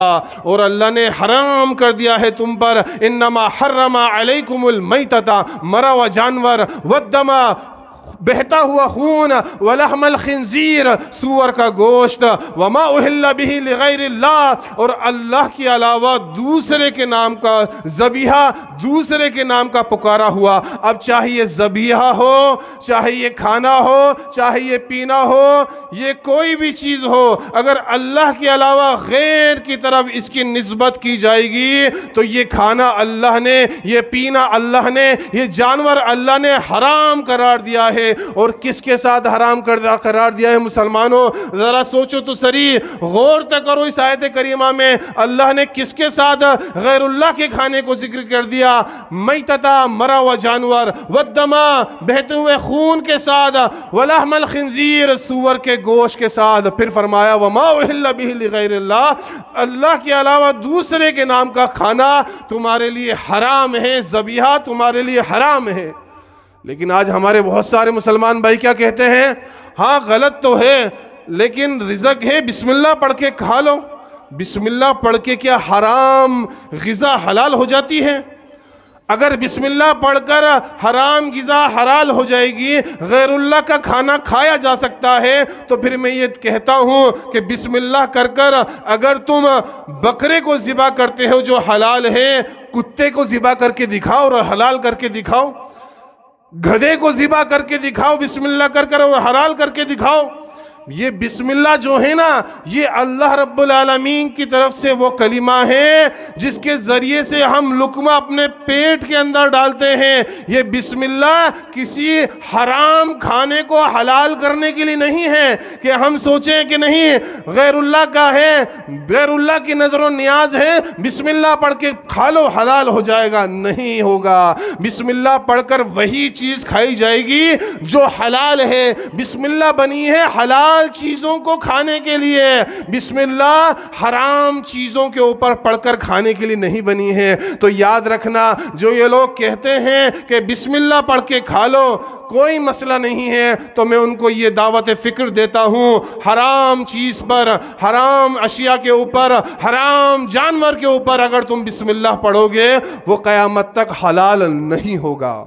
اور اللہ نے حرام کر دیا ہے تم پر، انما حرم علیکم المیتۃ، مرا ہوا جانور، والدم بہتا ہوا خون، ولحم الخنزیر سور کا گوشت، وما اہل بہ لغیر اللہ اور اللہ کے علاوہ دوسرے کے نام کا ذبیحہ، دوسرے کے نام کا پکارا ہوا۔ اب چاہے یہ ذبیحہ ہو، چاہے یہ کھانا ہو، چاہے یہ پینا ہو، یہ کوئی بھی چیز ہو، اگر اللہ کے علاوہ غیر کی طرف اس کی نسبت کی جائے گی تو یہ کھانا اللہ نے، یہ پینا اللہ نے، یہ جانور اللہ نے حرام قرار دیا ہے۔ اور کس کے ساتھ حرام قرار دیا ہے مسلمانوں؟ ذرا سوچو تو سری، غور تک کرو اس آیت کریمہ میں اللہ نے کس کے ساتھ غیر اللہ کے کھانے کو ذکر کر دیا؟ میتتا، مرا ہوا جانور، والدما بہتے ہوئے خون کے ساتھ، ولحم الخنزیر سور کے گوشت کے ساتھ، پھر فرمایا وما اہل بہ لغیر اللہ، اللہ کے علاوہ دوسرے کے نام کا کھانا تمہارے لیے حرام ہے، ذبیحہ تمہارے لیے حرام ہے۔ لیکن آج ہمارے بہت سارے مسلمان بھائی کیا کہتے ہیں؟ ہاں غلط تو ہے لیکن رزق ہے، بسم اللہ پڑھ کے کھا لو۔ بسم اللہ پڑھ کے کیا حرام غذا حلال ہو جاتی ہے؟ اگر بسم اللہ پڑھ کر حرام غذا حلال ہو جائے گی، غیر اللہ کا کھانا کھایا جا سکتا ہے، تو پھر میں یہ کہتا ہوں کہ بسم اللہ کر کر اگر تم بکرے کو ذبح کرتے ہو جو حلال ہے، کتے کو ذبح کر کے دکھاؤ اور حلال کر کے دکھاؤ، گدھے کو ذبح کر کے دکھاؤ بسم اللہ کر کر اور حلال کر کے دکھاؤ۔ یہ بسم اللہ جو ہے نا، یہ اللہ رب العالمین کی طرف سے وہ کلمہ ہے جس کے ذریعے سے ہم لقمہ اپنے پیٹ کے اندر ڈالتے ہیں۔ یہ بسم اللہ کسی حرام کھانے کو حلال کرنے کے لیے نہیں ہے کہ ہم سوچیں کہ نہیں غیر اللہ کا ہے، غیر اللہ کی نظر و نیاز ہے، بسم اللہ پڑھ کے کھا لو حلال ہو جائے گا، نہیں ہوگا۔ بسم اللہ پڑھ کر وہی چیز کھائی جائے گی جو حلال ہے۔ بسم اللہ بنی ہے حلال چیزوں کو کھانے کے لیے، بسم اللہ حرام چیزوں کے اوپر پڑھ کر کھانے کے لیے نہیں بنی ہے۔ تو یاد رکھنا، جو یہ لوگ کہتے ہیں کہ بسم اللہ پڑھ کے کھا لو کوئی مسئلہ نہیں ہے، تو میں ان کو یہ دعوت فکر دیتا ہوں، حرام چیز پر، حرام اشیاء کے اوپر، حرام جانور کے اوپر اگر تم بسم اللہ پڑھو گے وہ قیامت تک حلال نہیں ہوگا۔